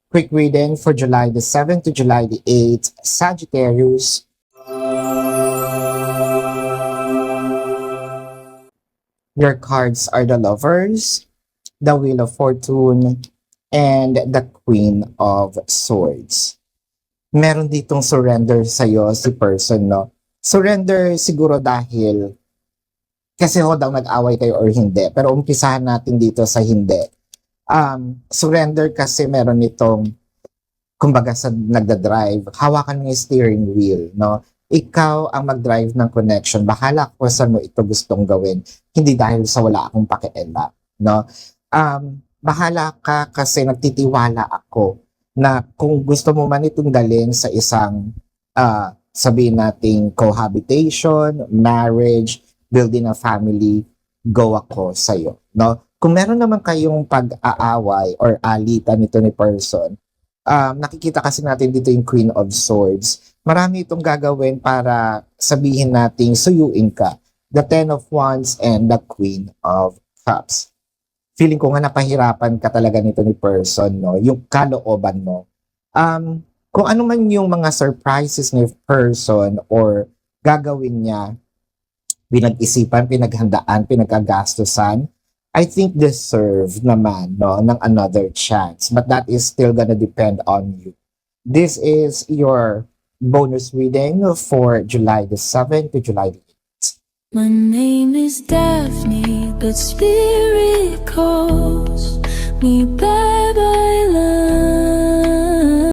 Quick reading for July the 7th to July the 8th, Sagittarius. Your cards are the Lovers, the Wheel of Fortune, and the Queen of Swords. Meron ditong surrender sa'yo si person, no? Surrender siguro dahil kasi ho daw nag-away kayo or hindi. Pero umpisahan natin dito sa hindi. Surrender kasi meron itong, kumbaga sa nagda-drive, hawakan mo yung steering wheel, no? Ikaw ang mag-drive ng connection. Bahala kung saan mo ito gustong gawin. Hindi dahil sa wala akong pakialam, no? Bahala ka kasi nagtitiwala ako na kung gusto mo man itong dalhin sa isang sabihin nating cohabitation, marriage, building a family, go ako sa'yo, no? Kung meron naman kayong pag-aaway or alitan nito ni person, nakikita kasi natin dito yung Queen of Swords. Marami itong gagawin para sabihin nating suyuin ka. The Ten of Wands and the Queen of Cups. Feeling ko nga napahirapan ka talaga nito ni person, no? Yung kalooban mo. Kung ano man yung mga surprises ni person or gagawin niya, pinag-isipan, pinaghandaan, pinagkagastusan, I think deserve naman, no, ng another chance. But that is still gonna depend on you. This is your bonus reading for July the 7th to July the 8th. My name is Daphne, but spirit calls me bye bye love.